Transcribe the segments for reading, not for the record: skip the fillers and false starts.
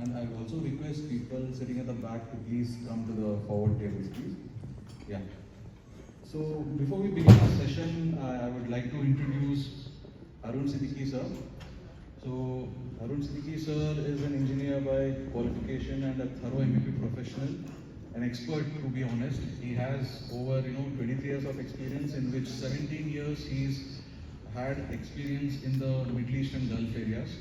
and I also request people sitting at the back to please come to the forward tables, please. Yeah. So before we begin our session, I would like to introduce Arun Siddiqui sir. So Arun Siddiqui sir is an engineer by qualification and a thorough MEP professional, an expert to be honest. He has over 23 years of experience, in which 17 years he's had experience in the Middle East and Gulf areas.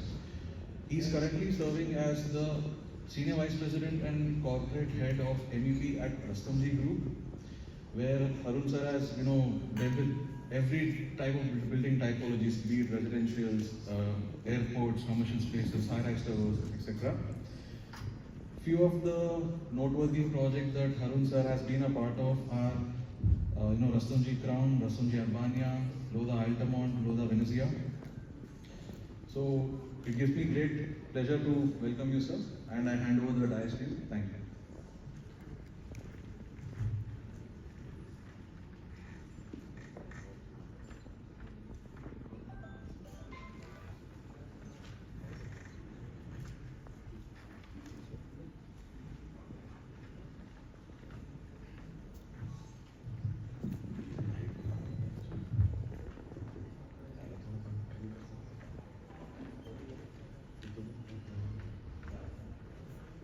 He's currently serving as the Senior Vice President and Corporate Head of MEP at Rastamji Group, where Arun sir has dealt with every type of building typologies, be it residentials, airports, commercial spaces, high-rise towers, etc. Few of the noteworthy projects that Arun sir has been a part of are Rastamji Crown, Rastamji Albania, Lodha Altamont, Lodha Venezia. So it gives me great pleasure to welcome you, sir, and I hand over the dais to you. Thank you.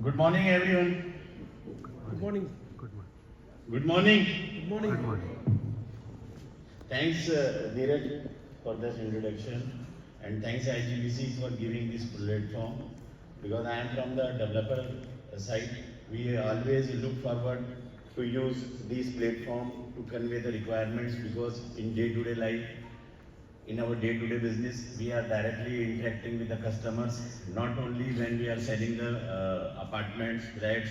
Good morning, everyone. Good morning. Good morning. Good morning. Good morning. Thanks, Dheeraj, for this introduction, and thanks IGBC for giving this platform. Because I am from the developer side, we always look forward to use this platform to convey the requirements. Because in day-to-day life, in our day-to-day business, we are directly interacting with the customers, not only when we are selling the apartments, flats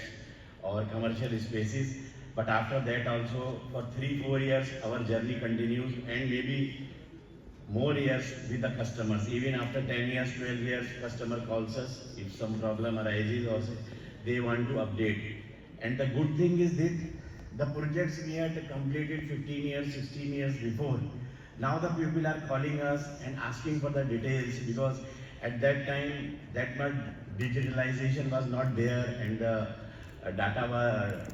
or commercial spaces, but after that also for 3-4 years our journey continues, and maybe more years with the customers. Even after 10 years, 12 years, customer calls us if some problem arises or they want to update. And the good thing is that the projects we had completed 15 years, 16 years before, now the people are calling us and asking for the details, because at that time that much digitalization was not there, and the data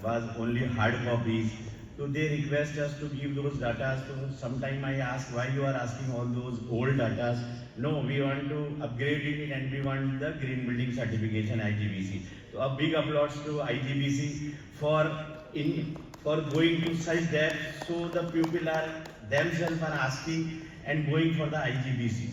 was only hard copies. So they request us to give those data. So sometime I ask, why you are asking all those old data? No, we want to upgrade it and we want the green building certification IGBC. So a big applause to IGBC for going to such depth. So the people are themselves are asking and going for the IGBC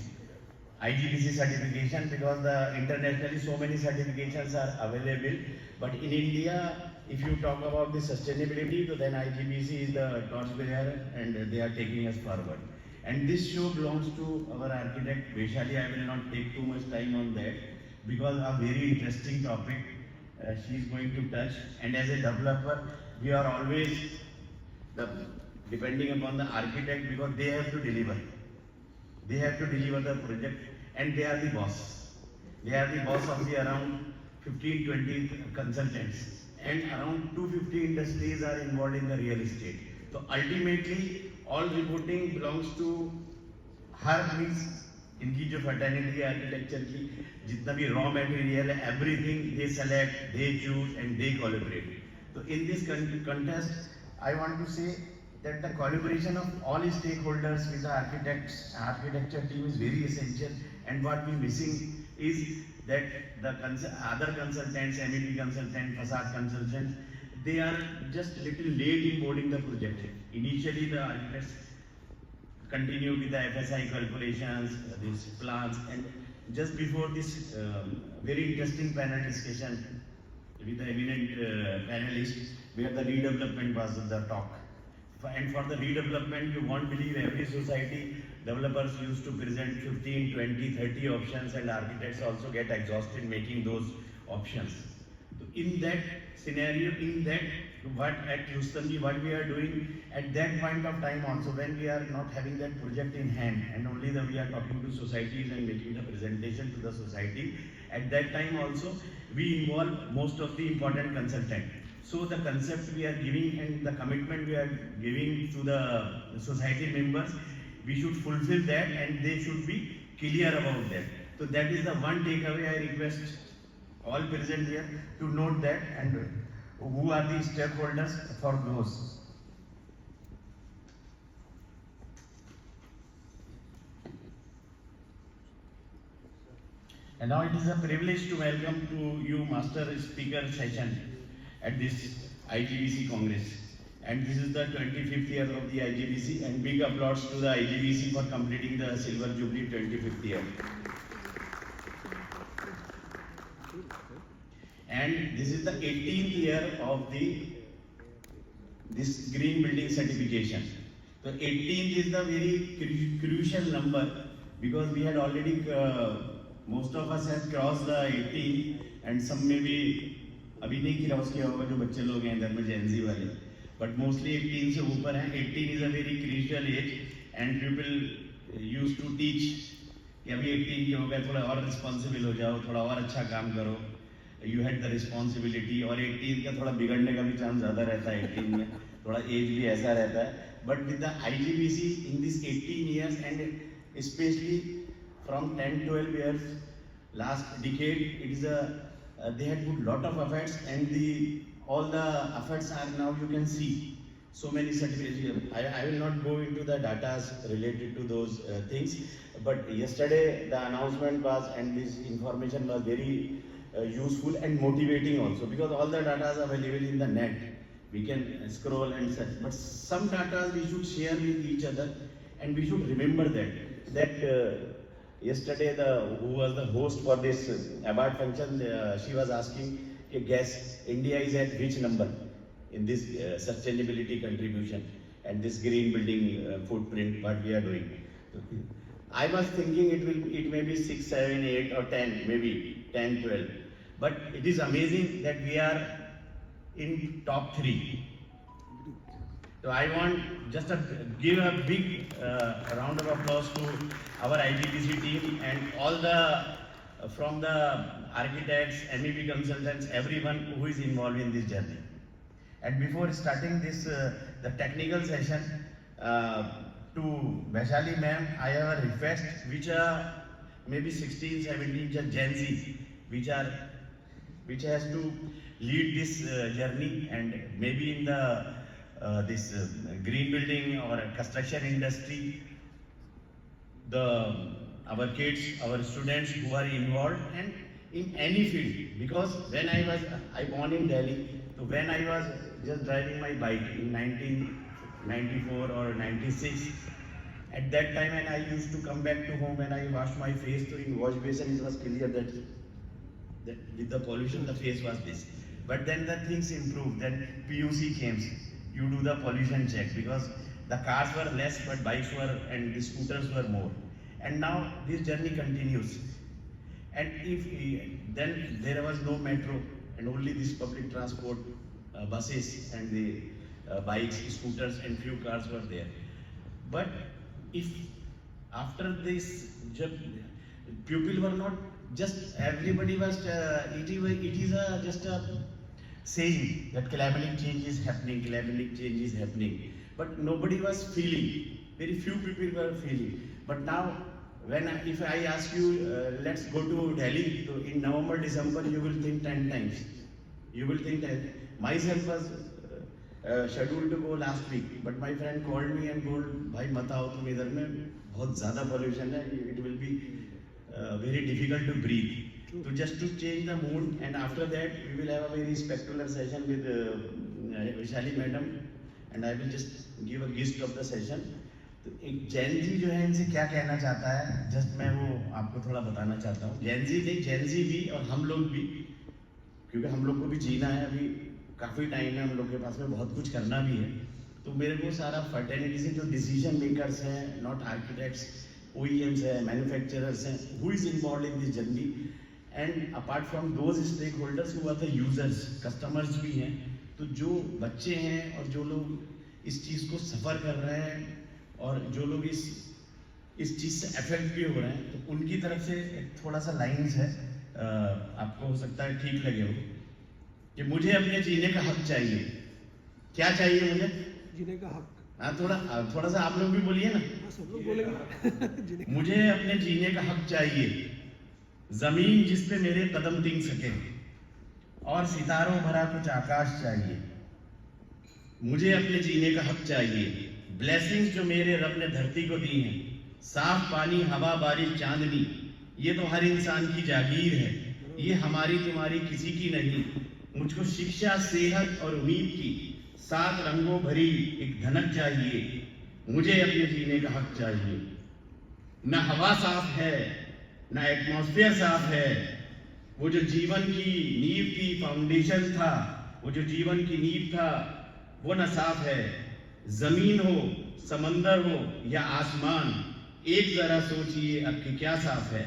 certification, because the internationally so many certifications are available, but in India, if you talk about the sustainability, so then IGBC is the torchbearer and they are taking us forward. And this show belongs to our architect Vaishali. I will not take too much time on that, because a very interesting topic she is going to touch. And as a developer, we are always depending upon the architect, because they have to deliver. They have to deliver the project, and they are the boss. They are the boss of the around 15-20 consultants, and around 250 industries are involved in the real estate. So ultimately, all reporting belongs to her. Means इनकी जो fraternity architecture की जितना भी raw material है, everything they select, they choose, and they collaborate. So in this contest, I want to say that the collaboration of all stakeholders with the architecture team is very essential. And what we missing is that the other consultants, MEP consultant, facade consultants, they are just little late in boarding the project. Initially, the architects continue with the FSI calculations, these plans, and just before this very interesting panel discussion with the eminent panelists, where the redevelopment was the talk. And for the redevelopment, you won't believe, every society developers used to present 15, 20, 30 options, and architects also get exhausted making those options. So in that scenario, in that what at Rustamji, what we are doing at that point of time also, when we are not having that project in hand and only we are talking to societies and making the presentation to the society, at that time also we involve most of the important consultant. So the concept we are giving and the commitment we are giving to the society members, we should fulfill that and they should be clear about that. So that is the one takeaway I request all present here to note that and who are the stakeholders for those. And now it is a privilege to welcome to you Master Speaker session at this IGBC Congress. And this is the 25th year of the IGBC, and big applause to the IGBC for completing the Silver Jubilee 25th year. And this is the 18th year of this green building certification. So 18th is the very crucial number, because we had already most of us have crossed the 18 and some maybe अभी नहीं cross किया होगा जो बच्चे लोग हैं इधर में जेनजी वाले, बट मोस्टली 18 से ऊपर हैं. 18 is a very crucial age and people used to teach कि अभी 18 के हो गए, थोड़ा और रिस्पॉन्सिबल हो जाओ, थोड़ा और अच्छा काम करो, यू हैड द रिस्पॉन्सिबिलिटी. और 18 का थोड़ा बिगड़ने का भी चांस ज़्यादा रहता है, 18 में थोड़ा एज भी ऐसा रहता है. But with the IGBC in this 18 years and especially from 10-12 years last decade, it is they had put lot of efforts, and all the efforts are now you can see so many certificates. I will not go into the data related to those things, but yesterday the announcement was, and this information was very useful and motivating also, because all the data is available in the net. We can scroll and search, but some data we should share with each other, and we should remember that yesterday who was the host for this award function, she was asking, guess India is at which number in this sustainability contribution and this green building footprint what we are doing. I was thinking it may be 6, 7, 8 or 10, maybe 10, 12, but it is amazing that we are in top 3. So I want just to give a big round of applause to our IGBC team and all from the architects, MEP consultants, everyone who is involved in this journey. And before starting this, the technical session, to Vaishali ma'am, I have a request, which are maybe 16, 17 Gen Z, which has to lead this journey, and maybe in the this green building or construction industry, our kids, our students who are involved, and in any field. Because when I born in Delhi, so when I was just driving my bike in 1994 or 96, at that time, when I used to come back to home, when I washed my face, so in wash basin, it was clear that with the pollution, the face was this. But then the things improved. Then PUC came. You do the pollution check, because the cars were less, but bikes were and the scooters were more. And now this journey continues. And then there was no metro, and only this public transport, buses and the bikes, scooters, and few cars were there. But if after this, people were not just, everybody was, it is just a saying that climatic change is happening, but nobody was feeling. Very few people were feeling. But now, if I ask you, let's go to Delhi, so in November, December, you will think 10 times. You will think that. Myself was scheduled to go last week, but my friend called me and told, "Bhai, mat aao tum idhar mein, bahut zyada pollution hai, it will be very difficult to breathe." So just to change the mood, and after that we will have a very spectacular session with Vaishali madam, and I will just give a gist of the session. तो एक जैन जी जो है, इनसे क्या कहना चाहता है, just मैं वो आपको थोड़ा बताना चाहता हूँ. जैन जी भी और हम लोग भी, क्योंकि हम लोग को भी जीना है, अभी काफ़ी टाइम है हम लोग के पास में, बहुत कुछ करना भी है. तो मेरे को सारा फर्टेनिटी से जो डिसीजन मेकर्स हैं, नॉट आर्किटेक्ट्स, OEMs हैं, मैन्युफैक्चरर्स हैं, who is involve in this journey, and apart from those stakeholders who are the users, customers भी हैं. तो जो बच्चे हैं और जो लोग इस चीज़ को सफ़र कर रहे हैं और जो लोग इस चीज़ से अफेक्ट भी हो रहे हैं, तो उनकी तरफ से थोड़ा सा लाइन्स है, आपको हो सकता है ठीक लगे हो, कि मुझे अपने जीने का हक चाहिए. क्या चाहिए मुझे? जीने का हक. हाँ, थोड़ा सा आप लोग भी बोलिए ना. सब लोग बोलेंगे. मुझे अपने जीने का हक चाहिए, जमीन जिस पे मेरे कदम टिक सके. और सितारों भरा कुछ आकाश चाहिए। मुझे अपने जीने का हक चाहिए। ब्लेसिंग्स जो मेरे रब ने धरती को दी हैं, साफ पानी, हवा, बारिश, चांदनी, ये तो हर इंसान की जागीर है, ये हमारी तुम्हारी किसी की नहीं। मुझको शिक्षा, सेहत और उम्मीद की 7 रंगों भरी एक धनक चाहिए। मुझे अपने जीने का हक चाहिए। न हवा साफ है, न एटमॉस्फेयर साफ है, वो जो जीवन की नींव थी, फाउंडेशन था, वो जो जीवन की नींव था, वो न साफ है। जमीन हो, समंदर हो या आसमान, एक जरा सोचिए अब कि क्या साफ है।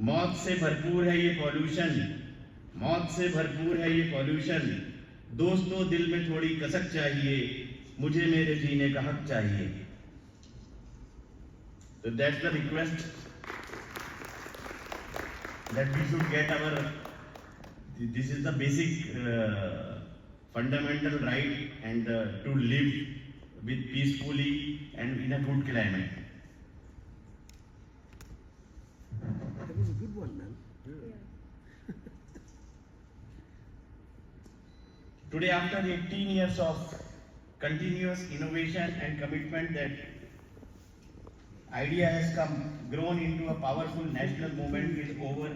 मौत से भरपूर है ये पॉल्यूशन, मौत से भरपूर है ये पॉल्यूशन। दोस्तों, दिल में थोड़ी कसक चाहिए, मुझे मेरे जीने का हक चाहिए। तो that's the request that we should get our, this is the basic fundamental right, and to live with peacefully and in a good climate. That was a good one, man. Today, after 18 years of continuous innovation and commitment, that idea has grown into a powerful national movement with over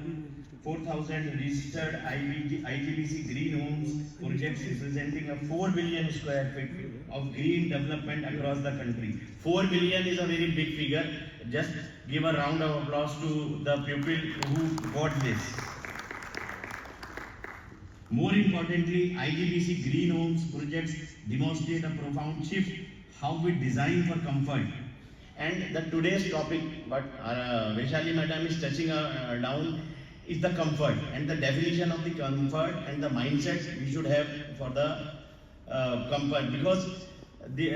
4,000 registered IGBC green homes projects representing a 4 billion square feet of green development across the country. 4 billion is a very big figure. Just give a round of applause to the people who got this. More importantly, IGBC green homes projects demonstrate a profound shift how we design for comfort. And the today's topic, what Vaishali Madam is touching down, is the comfort and the definition of the comfort and the mindset we should have for the comfort, because the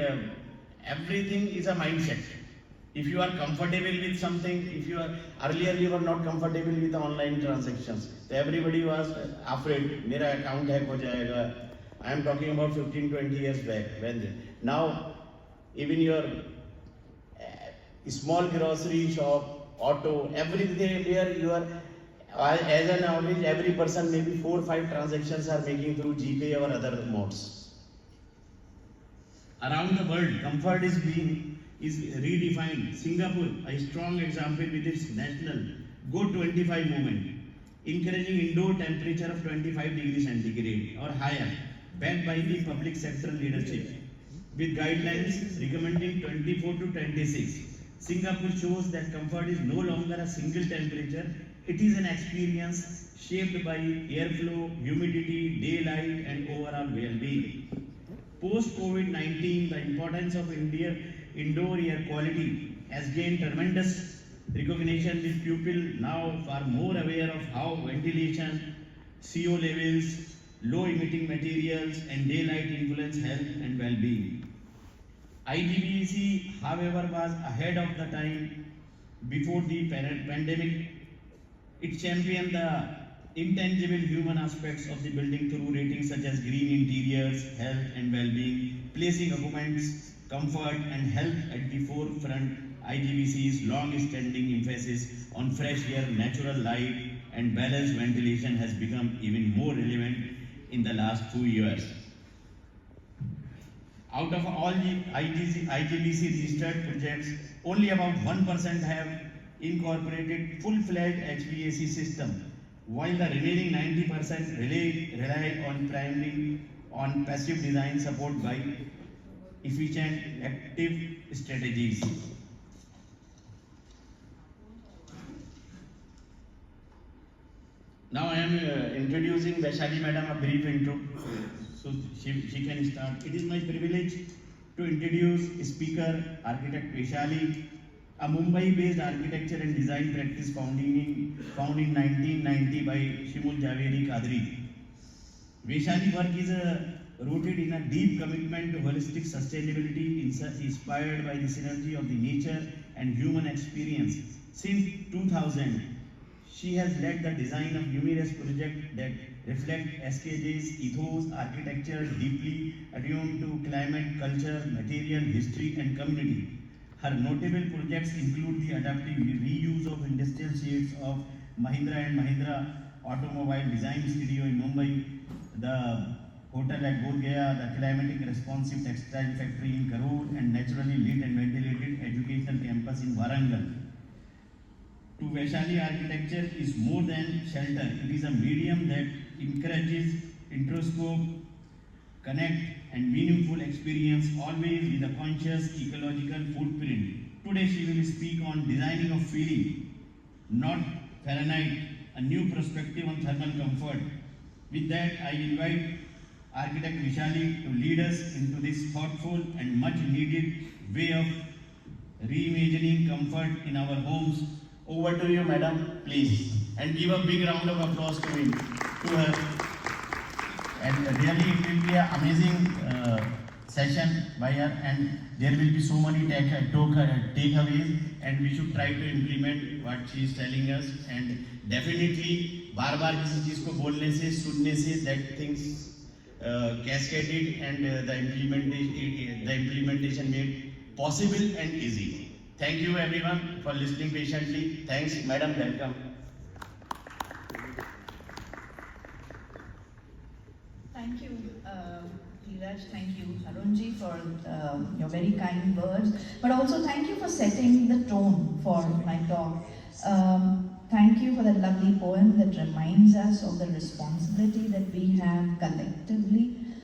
everything is a mindset. If you are comfortable with something, if you are, earlier we were not comfortable with online transactions, so everybody was afraid, mera account hack ho jayega. I am talking about 15-20 years back. When now even your small grocery shop, auto, everything where you are, as an average, every person maybe 4 or 5 transactions are making through GPay or other modes. Around the world, comfort is redefined. Singapore, a strong example with its national Go 25 movement, encouraging indoor temperature of 25 degrees centigrade or higher, backed by the public sector leadership, with guidelines recommending 24 to 26. Singapore shows that comfort is no longer a single temperature, it is an experience shaped by airflow, humidity, daylight, and overall well-being. Post-COVID-19, the importance of indoor air quality has gained tremendous recognition, with people now far more aware of how ventilation, CO levels, low emitting materials, and daylight influence health and well-being. IGBC, however, was ahead of the time. Before the pandemic, it championed the intangible human aspects of the building through ratings such as green interiors, health and well-being, placing occupants' comfort and health at the forefront. IGBC's long-standing emphasis on fresh air, natural light, and balanced ventilation has become even more relevant in the last 2 years. Out of all the IGBC registered projects, only about 1% have incorporated full-fledged HVAC system, while the remaining 90% rely on passive design support by efficient active strategies. Now I am introducing Vaishali Madam a brief intro, so she can start. It is my privilege to introduce Speaker Architect Vaishali, a Mumbai-based architecture and design practice found in 1990 by Shimul Javeri Kadri. Vaishali work is rooted in a deep commitment to holistic sustainability, inspired by the synergy of the nature and human experience. Since 2000, she has led the design of numerous projects that reflect SKJ's ethos, architecture deeply attuned to climate, culture, material, history, and community. Her notable projects include the adaptive reuse of industrial sheds of Mahindra and Mahindra automobile design studio in Mumbai, the hotel at Bodh Gaya, the climatic responsive textile factory in Karur, and naturally lit and ventilated educational campus in Warangal. To Vaishali, architecture is more than shelter. It is a medium that encourages introscope, connect, and meaningful experience, always with a conscious ecological footprint. Today she will speak on designing of feeling, not Fahrenheit, a new perspective on thermal comfort. With that, I invite architect Vaishali to lead us into this thoughtful and much needed way of reimagining comfort in our homes. Over to you, madam, please. And give a big round of applause to her. And really, it will be an amazing session by her, and there will be so many takeaways, and we should try to implement what she is telling us. And definitely, बार-बार किसी चीज को बोलने से, सुनने से, that things cascaded, and the implementation made possible and easy. Thank you everyone for listening patiently. Thanks, madam. Welcome. Thank you, Dheeraj. Thank you, Arunji, for your very kind words. But also thank you for setting the tone for my talk. Thank you for that lovely poem that reminds us of the responsibility that we have collectively